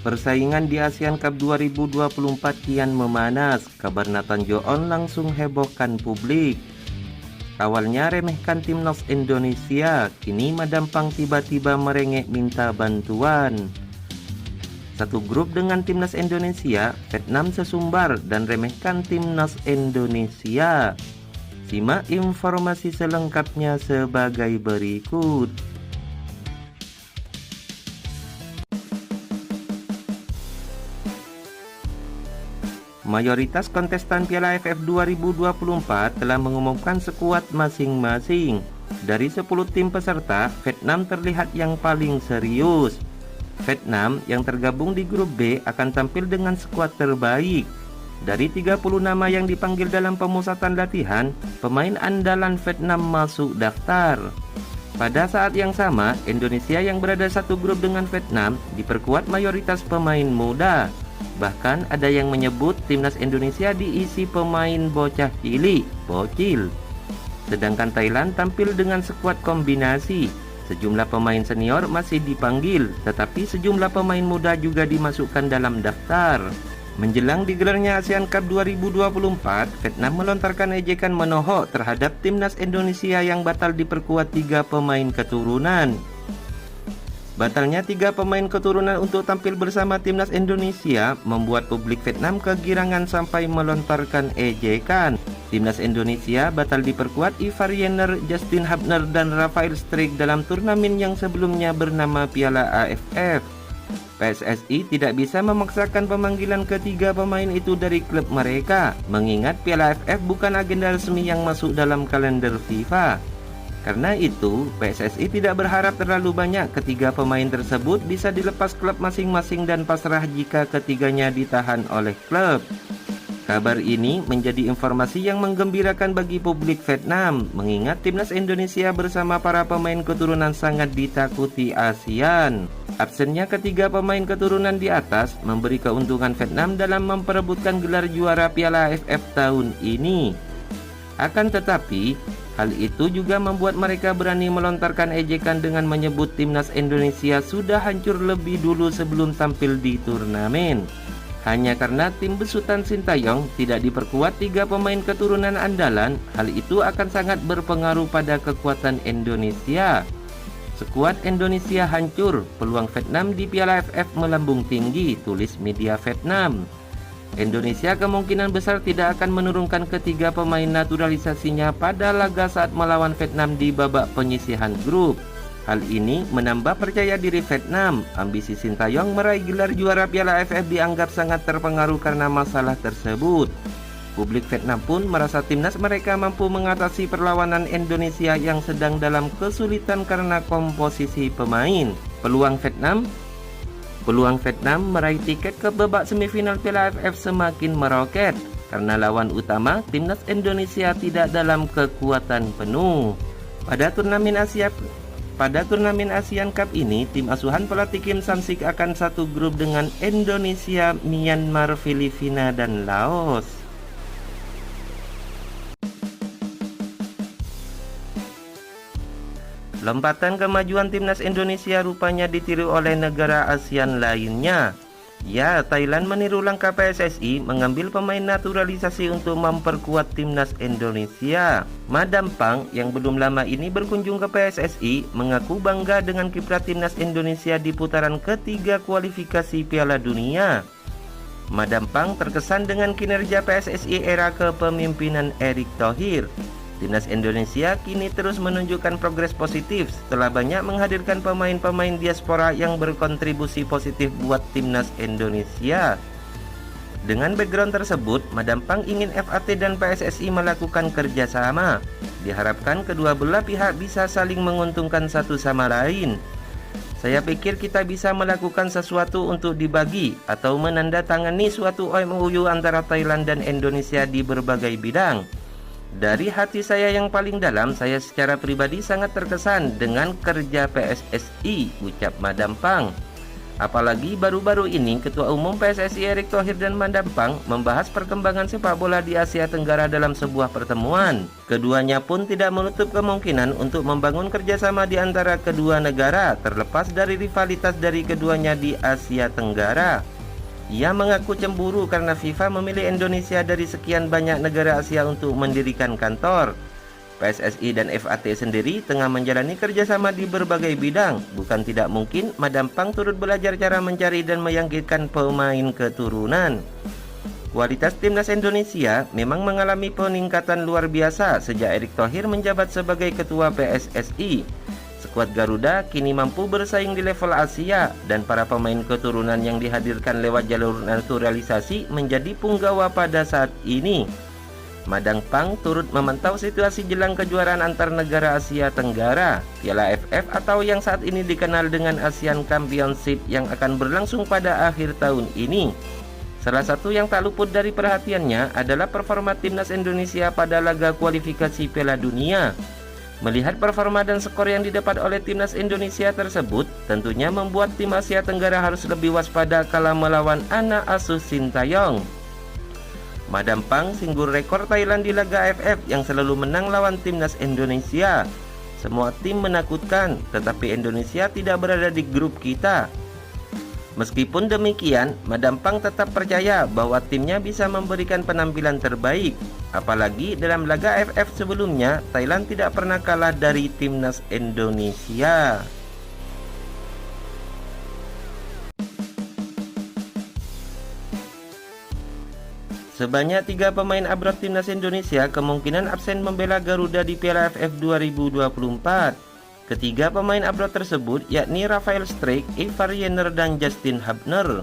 Persaingan di ASEAN Cup 2024 kian memanas. Kabar Nathan Joon langsung hebohkan publik. Awalnya remehkan timnas Indonesia, kini Madam Pang tiba-tiba merengek minta bantuan. Satu grup dengan timnas Indonesia, Vietnam sesumbar dan remehkan timnas Indonesia. Simak informasi selengkapnya sebagai berikut. Mayoritas kontestan Piala AFF 2024 telah mengumumkan skuad masing-masing. Dari 10 tim peserta, Vietnam terlihat yang paling serius. Vietnam yang tergabung di grup B akan tampil dengan skuad terbaik. Dari 30 nama yang dipanggil dalam pemusatan latihan, pemain andalan Vietnam masuk daftar. Pada saat yang sama, Indonesia yang berada satu grup dengan Vietnam diperkuat mayoritas pemain muda. Bahkan ada yang menyebut timnas Indonesia diisi pemain bocah cilik, bocil. Sedangkan Thailand tampil dengan skuad kombinasi. Sejumlah pemain senior masih dipanggil, tetapi sejumlah pemain muda juga dimasukkan dalam daftar. Menjelang digelarnya ASEAN Cup 2024, Vietnam melontarkan ejekan menohok terhadap timnas Indonesia yang batal diperkuat 3 pemain keturunan. Batalnya 3 pemain keturunan untuk tampil bersama timnas Indonesia membuat publik Vietnam kegirangan sampai melontarkan ejekan. Timnas Indonesia batal diperkuat Ivar Jenner, Justin Hubner, dan Rafael Struijk dalam turnamen yang sebelumnya bernama Piala AFF. PSSI tidak bisa memaksakan pemanggilan ketiga pemain itu dari klub mereka, mengingat Piala AFF bukan agenda resmi yang masuk dalam kalender FIFA. Karena itu, PSSI tidak berharap terlalu banyak ketiga pemain tersebut bisa dilepas klub masing-masing dan pasrah jika ketiganya ditahan oleh klub. Kabar ini menjadi informasi yang menggembirakan bagi publik Vietnam, mengingat timnas Indonesia bersama para pemain keturunan sangat ditakuti ASEAN. Absennya ketiga pemain keturunan di atas memberi keuntungan Vietnam dalam memperebutkan gelar juara Piala AFF tahun ini. Akan tetapi, hal itu juga membuat mereka berani melontarkan ejekan dengan menyebut timnas Indonesia sudah hancur lebih dulu sebelum tampil di turnamen. Hanya karena tim besutan Sintayong tidak diperkuat 3 pemain keturunan andalan, hal itu akan sangat berpengaruh pada kekuatan Indonesia. Skuad Indonesia hancur, peluang Vietnam di Piala AFF melambung tinggi, tulis media Vietnam. Indonesia kemungkinan besar tidak akan menurunkan ketiga pemain naturalisasinya pada laga saat melawan Vietnam di babak penyisihan grup. Hal ini menambah percaya diri Vietnam. Ambisi Sintayong meraih gelar juara Piala AFF dianggap sangat terpengaruh karena masalah tersebut. Publik Vietnam pun merasa timnas mereka mampu mengatasi perlawanan Indonesia yang sedang dalam kesulitan karena komposisi pemain. Peluang Vietnam meraih tiket ke babak semifinal Piala AFF semakin meroket karena lawan utama timnas Indonesia tidak dalam kekuatan penuh. Pada turnamen ASEAN Cup ini, tim asuhan pelatih Kim Sam-sik akan satu grup dengan Indonesia, Myanmar, Filipina, dan Laos. Lompatan kemajuan timnas Indonesia rupanya ditiru oleh negara ASEAN lainnya. Ya, Thailand meniru langkah PSSI mengambil pemain naturalisasi untuk memperkuat timnas Indonesia. Madam Pang yang belum lama ini berkunjung ke PSSI mengaku bangga dengan kiprah timnas Indonesia di putaran ketiga kualifikasi Piala Dunia. Madam Pang terkesan dengan kinerja PSSI era kepemimpinan Erick Thohir. Timnas Indonesia kini terus menunjukkan progres positif setelah banyak menghadirkan pemain-pemain diaspora yang berkontribusi positif buat timnas Indonesia. Dengan background tersebut, Madam Pang ingin FAT dan PSSI melakukan kerjasama. Diharapkan kedua belah pihak bisa saling menguntungkan satu sama lain. Saya pikir kita bisa melakukan sesuatu untuk dibagi atau menandatangani suatu MOU antara Thailand dan Indonesia di berbagai bidang. Dari hati saya yang paling dalam, saya secara pribadi sangat terkesan dengan kerja PSSI, ucap Madam Pang. Apalagi baru-baru ini Ketua Umum PSSI Erick Thohir dan Madam Pang membahas perkembangan sepak bola di Asia Tenggara dalam sebuah pertemuan. Keduanya pun tidak menutup kemungkinan untuk membangun kerjasama di antara kedua negara, terlepas dari rivalitas dari keduanya di Asia Tenggara. Ia mengaku cemburu karena FIFA memilih Indonesia dari sekian banyak negara Asia untuk mendirikan kantor. PSSI dan FAT sendiri tengah menjalani kerjasama di berbagai bidang. Bukan tidak mungkin Madam Pang turut belajar cara mencari dan meyakinkan pemain keturunan. Kualitas timnas Indonesia memang mengalami peningkatan luar biasa sejak Erick Thohir menjabat sebagai ketua PSSI. Skuad Garuda kini mampu bersaing di level Asia dan para pemain keturunan yang dihadirkan lewat jalur naturalisasi menjadi punggawa pada saat ini. Madam Pang turut memantau situasi jelang kejuaraan antar negara Asia Tenggara, Piala AFF atau yang saat ini dikenal dengan Asian Championship yang akan berlangsung pada akhir tahun ini. Salah satu yang tak luput dari perhatiannya adalah performa timnas Indonesia pada laga kualifikasi Piala Dunia. Melihat performa dan skor yang didapat oleh timnas Indonesia tersebut, tentunya membuat tim Asia Tenggara harus lebih waspada kala melawan anak asuh Sintayong. Madam Pang singgur rekor Thailand di laga AFF yang selalu menang lawan timnas Indonesia. Semua tim menakutkan, tetapi Indonesia tidak berada di grup kita. Meskipun demikian, Madam Pang tetap percaya bahwa timnya bisa memberikan penampilan terbaik. Apalagi dalam laga AFF sebelumnya, Thailand tidak pernah kalah dari timnas Indonesia. Sebanyak 3 pemain abroad timnas Indonesia kemungkinan absen membela Garuda di Piala AFF 2024. Ketiga pemain abroad tersebut yakni Rafael Struijk, Ivar Jenner, dan Justin Hubner.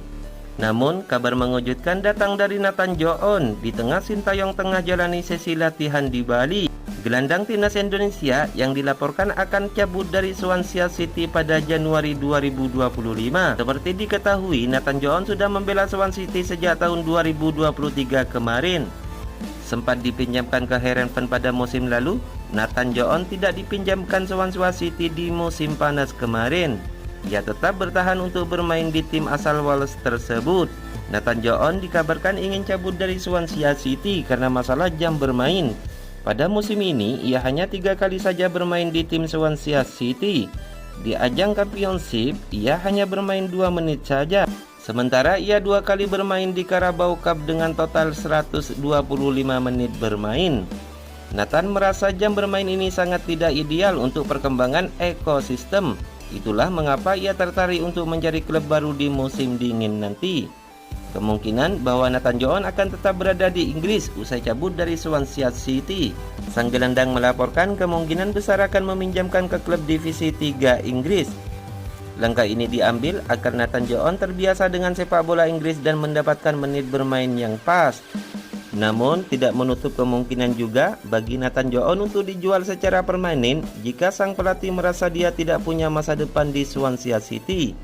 Namun, kabar mengejutkan datang dari Nathan Joon di tengah Sintayong tengah jalani sesi latihan di Bali. Gelandang timnas Indonesia yang dilaporkan akan cabut dari Swansea City pada Januari 2025. Seperti diketahui, Nathan Joon sudah membela Swansea City sejak tahun 2023 kemarin. Sempat dipinjamkan ke Heerenveen pada musim lalu, Nathan Joon tidak dipinjamkan Swansea City di musim panas kemarin. Ia tetap bertahan untuk bermain di tim asal Wales tersebut. Nathan Joon dikabarkan ingin cabut dari Swansea City karena masalah jam bermain. Pada musim ini, ia hanya 3 kali saja bermain di tim Swansea City. Di ajang Championship, ia hanya bermain 2 menit saja. Sementara ia 2 kali bermain di Carabao Cup dengan total 125 menit bermain. Nathan merasa jam bermain ini sangat tidak ideal untuk perkembangan ekosistem. Itulah mengapa ia tertarik untuk mencari klub baru di musim dingin nanti. Kemungkinan bahwa Nathan Joon akan tetap berada di Inggris usai cabut dari Swansea City. Sang gelandang melaporkan kemungkinan besar akan meminjamkan ke klub divisi 3 Inggris. Langkah ini diambil agar Nathan Joon terbiasa dengan sepak bola Inggris dan mendapatkan menit bermain yang pas. Namun, tidak menutup kemungkinan juga bagi Nathan Joon untuk dijual secara permanen jika sang pelatih merasa dia tidak punya masa depan di Swansea City.